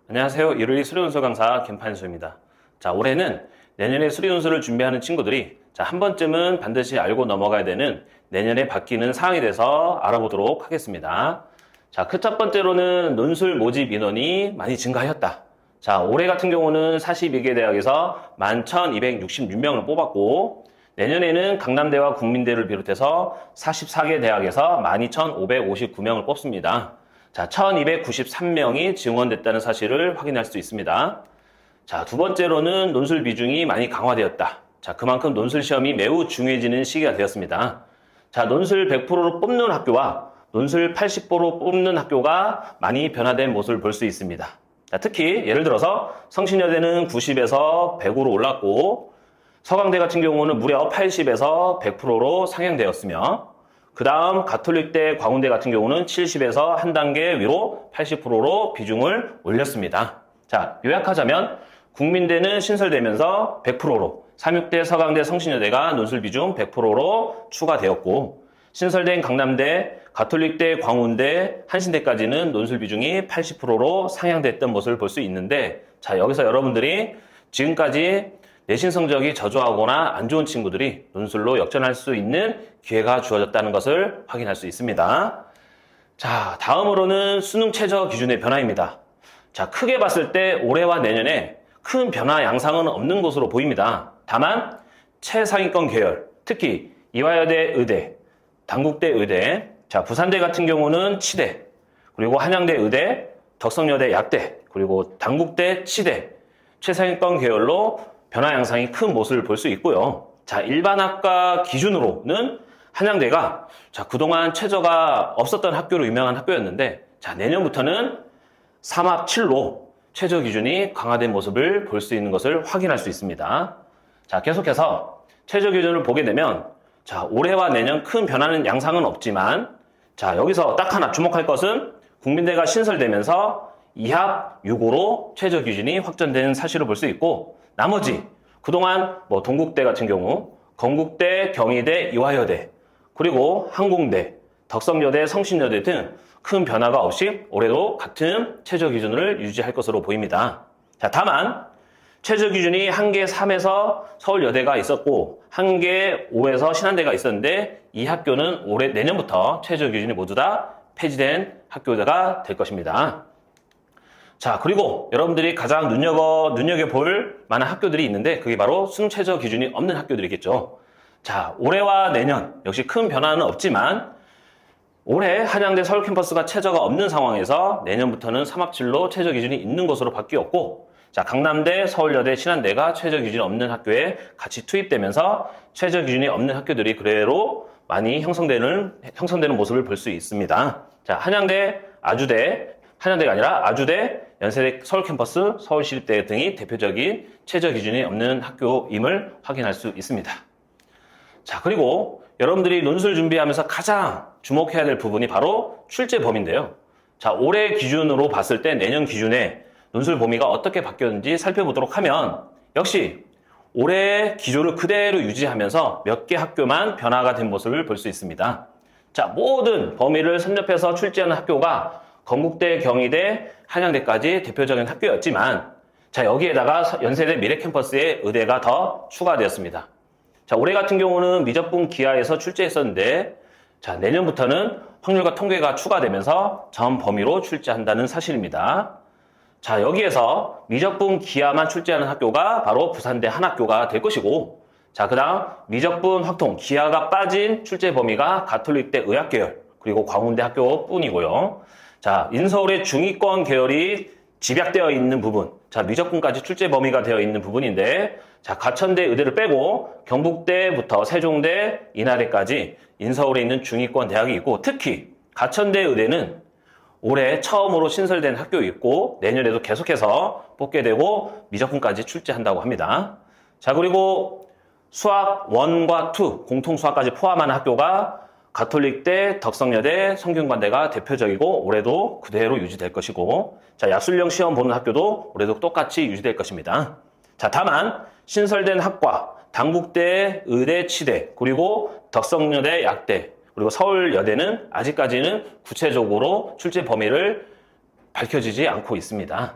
안녕하세요. 1월 수리논술 강사 김판수입니다. 자, 올해는 내년에 수리논술을 준비하는 친구들이 한 번쯤은 반드시 알고 넘어가야 되는 내년에 바뀌는 사항에 대해서 알아보도록 하겠습니다. 자, 그 첫 번째로는 논술 모집 인원이 많이 증가하였다. 자, 올해 같은 경우는 42개 대학에서 11,266명을 뽑았고, 내년에는 강남대와 국민대를 비롯해서 44개 대학에서 12,559명을 뽑습니다. 자, 1293명이 지원됐다는 사실을 확인할 수 있습니다. 자, 두 번째로는 논술 비중이 많이 강화되었다. 자, 그만큼 논술 시험이 매우 중요해지는 시기가 되었습니다. 자, 논술 100%로 뽑는 학교와 논술 80%로 뽑는 학교가 많이 변화된 모습을 볼 수 있습니다. 자, 특히 예를 들어서 성신여대는 90에서 100으로 올랐고, 서강대 같은 경우는 무려 80에서 100%로 상향되었으며, 그 다음 가톨릭대, 광운대 같은 경우는 70에서 한 단계 위로 80%로 비중을 올렸습니다. 자, 요약하자면 국민대는 신설되면서 100%로, 삼육대, 서강대, 성신여대가 논술 비중 100%로 추가되었고, 신설된 강남대, 가톨릭대, 광운대, 한신대까지는 논술 비중이 80%로 상향됐던 모습을 볼 수 있는데, 자, 여기서 여러분들이 지금까지 내신 성적이 저조하거나 안 좋은 친구들이 논술로 역전할 수 있는 기회가 주어졌다는 것을 확인할 수 있습니다. 자, 다음으로는 수능 최저 기준의 변화입니다. 자, 크게 봤을 때 올해와 내년에 큰 변화 양상은 없는 것으로 보입니다. 다만 최상위권 계열, 특히 이화여대 의대, 단국대 의대, 자, 부산대 같은 경우는 치대, 그리고 한양대 의대, 덕성여대 약대, 그리고 단국대 치대, 최상위권 계열로 변화 양상이 큰 모습을 볼 수 있고요. 자, 일반학과 기준으로는 한양대가 그동안 최저가 없었던 학교로 유명한 학교였는데, 자, 내년부터는 3합 7로 최저 기준이 강화된 모습을 볼 수 있는 것을 확인할 수 있습니다. 자, 계속해서 최저 기준을 보게 되면, 자, 올해와 내년 큰 변화는 양상은 없지만, 자, 여기서 딱 하나 주목할 것은 국민대가 신설되면서 2합 6호로 최저 기준이 확정된 사실을 볼 수 있고, 나머지 그동안 동국대 같은 경우, 건국대, 경희대, 이화여대, 그리고 항공대, 덕성여대, 성신여대 등 큰 변화가 없이 올해도 같은 최저 기준을 유지할 것으로 보입니다. 자, 다만 최저 기준이 한 개 3에서 서울여대가 있었고 한 개 5에서 신한대가 있었는데, 이 학교는 올해 내년부터 최저 기준이 모두 다 폐지된 학교가 될 것입니다. 자, 그리고 여러분들이 가장 눈여겨볼 만한 학교들이 있는데, 그게 바로 수능 최저 기준이 없는 학교들이겠죠. 자, 올해와 내년 역시 큰 변화는 없지만, 올해 한양대 서울 캠퍼스가 최저가 없는 상황에서 내년부터는 3합7로 최저 기준이 있는 것으로 바뀌었고, 자, 강남대, 서울여대, 신한대가 최저 기준이 없는 학교에 같이 투입되면서 최저 기준이 없는 학교들이 그대로 많이 형성되는 모습을 볼 수 있습니다. 자, 한양대가 아니라 아주대, 연세대 서울 캠퍼스, 서울시립대 등이 대표적인 최저 기준이 없는 학교임을 확인할 수 있습니다. 자, 그리고 여러분들이 논술 준비하면서 가장 주목해야 될 부분이 바로 출제 범위인데요. 자, 올해 기준으로 봤을 때 내년 기준에 논술 범위가 어떻게 바뀌었는지 살펴보도록 하면, 역시 올해 기조를 그대로 유지하면서 몇 개 학교만 변화가 된 모습을 볼 수 있습니다. 자, 모든 범위를 섭렵해서 출제하는 학교가 건국대, 경희대, 한양대까지 대표적인 학교였지만, 자, 여기에다가 연세대 미래캠퍼스의 의대가 더 추가되었습니다. 자, 올해 같은 경우는 미적분 기하에서 출제했었는데, 자, 내년부터는 확률과 통계가 추가되면서 전 범위로 출제한다는 사실입니다. 자, 여기에서 미적분 기하만 출제하는 학교가 바로 부산대 한 학교가 될 것이고, 자, 그 다음 미적분 확통 기하가 빠진 출제 범위가 가톨릭대 의학계열, 그리고 광운대 학교뿐이고요. 자, 인서울의 중위권 계열이 집약되어 있는 부분, 자, 미적분까지 출제 범위가 되어 있는 부분인데, 자, 가천대 의대를 빼고 경북대부터 세종대, 인하대까지 인서울에 있는 중위권 대학이 있고, 특히 가천대 의대는 올해 처음으로 신설된 학교이고 내년에도 계속해서 뽑게 되고 미적분까지 출제한다고 합니다. 자, 그리고 수학 1과 2, 공통 수학까지 포함하는 학교가 가톨릭대, 덕성여대, 성균관대가 대표적이고 올해도 그대로 유지될 것이고, 자, 약술형 시험 보는 학교도 올해도 똑같이 유지될 것입니다. 자, 다만 신설된 학과, 단국대, 의대, 치대, 그리고 덕성여대, 약대, 그리고 서울여대는 아직까지는 구체적으로 출제 범위를 밝혀지지 않고 있습니다.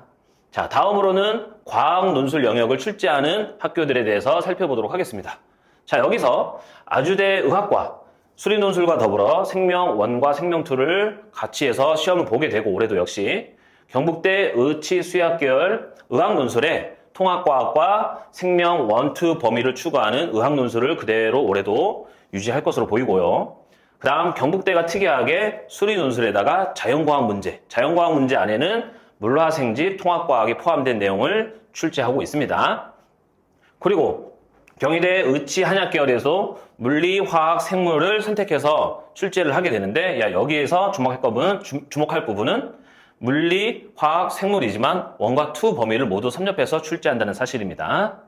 자, 다음으로는 과학 논술 영역을 출제하는 학교들에 대해서 살펴보도록 하겠습니다. 자, 여기서 아주대 의학과 수리논술과 더불어 생명 1과 생명 2를 같이 해서 시험을 보게 되고, 올해도 역시 경북대 의치수의학계열 의학논술에 통합과학과 생명 1, 2 범위를 추구하는 의학논술을 그대로 올해도 유지할 것으로 보이고요. 그 다음 경북대가 특이하게 수리논술에다가 자연과학 문제 안에는 물화생집 통합과학이 포함된 내용을 출제하고 있습니다. 그리고 경희대 의치한약계열에서 물리, 화학, 생물을 선택해서 출제를 하게 되는데, 여기에서 주목할 부분은 물리, 화학, 생물이지만 1과 2 범위를 모두 섭렵해서 출제한다는 사실입니다.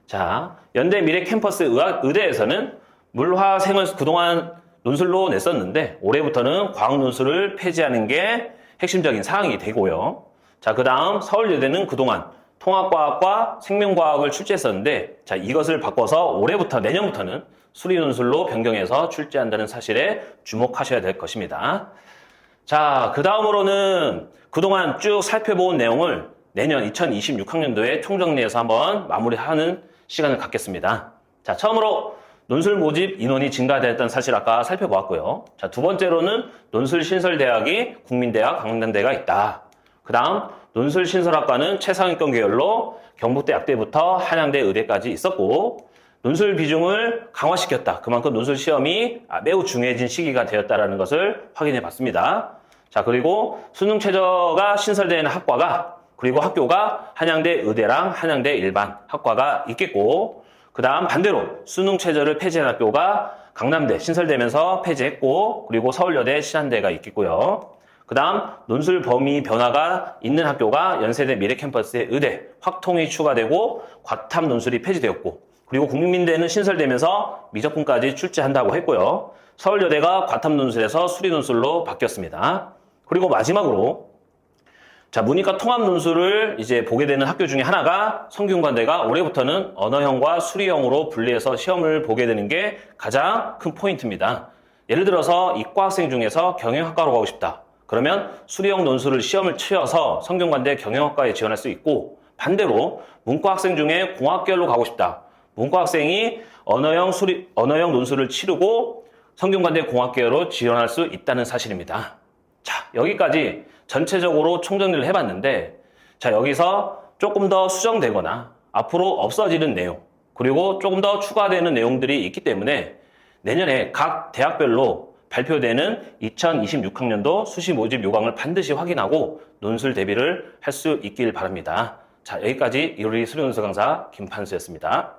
자, 연대 미래 캠퍼스 의대에서는 물화생을 그동안 논술로 냈었는데, 올해부터는 과학 논술을 폐지하는 게 핵심적인 사항이 되고요. 자, 그 다음 서울여대는 그동안 통합과학과 생명과학을 출제했었는데, 자, 이것을 바꿔서 내년부터는 수리논술로 변경해서 출제한다는 사실에 주목하셔야 될 것입니다. 자, 그 다음으로는 그동안 쭉 살펴본 내용을 내년 2026학년도에 총정리해서 한번 마무리하는 시간을 갖겠습니다. 자, 처음으로 논술 모집 인원이 증가되었다는 사실 아까 살펴보았고요. 자, 두 번째로는 논술 신설대학이 국민대학, 강남대가 있다. 그 다음 논술 신설학과는 최상위권 계열로 경북대 약대부터 한양대 의대까지 있었고, 논술 비중을 강화시켰다. 그만큼 논술 시험이 매우 중요해진 시기가 되었다는 것을 확인해 봤습니다. 자, 그리고 수능 최저가 신설되는 그리고 학교가 한양대 의대랑 한양대 일반 학과가 있겠고, 그 다음 반대로 수능 최저를 폐지한 학교가 강남대 신설되면서 폐지했고, 그리고 서울여대 신한대가 있겠고요. 그 다음 논술 범위 변화가 있는 학교가 연세대 미래캠퍼스의 의대 확통이 추가되고 과탐 논술이 폐지되었고, 그리고 국민대는 신설되면서 미적분까지 출제한다고 했고요. 서울여대가 과탐 논술에서 수리 논술로 바뀌었습니다. 그리고 마지막으로 자, 문이과 통합 논술을 이제 보게 되는 학교 중에 하나가 성균관대가 올해부터는 언어형과 수리형으로 분리해서 시험을 보게 되는 게 가장 큰 포인트입니다. 예를 들어서 이과 학생 중에서 경영학과로 가고 싶다. 그러면 수리형 논술을 시험을 치러서 성균관대 경영학과에 지원할 수 있고, 반대로 문과 학생 중에 공학계열로 가고 싶다. 문과 학생이 언어형 논술을 치르고 성균관대 공학계열로 지원할 수 있다는 사실입니다. 자, 여기까지 전체적으로 총정리를 해봤는데, 자, 여기서 조금 더 수정되거나 앞으로 없어지는 내용, 그리고 조금 더 추가되는 내용들이 있기 때문에 내년에 각 대학별로 발표되는 2026학년도 수시 모집 요강을 반드시 확인하고 논술 대비를 할 수 있길 바랍니다. 자, 여기까지 이효리 수리논술 강사 김판수였습니다.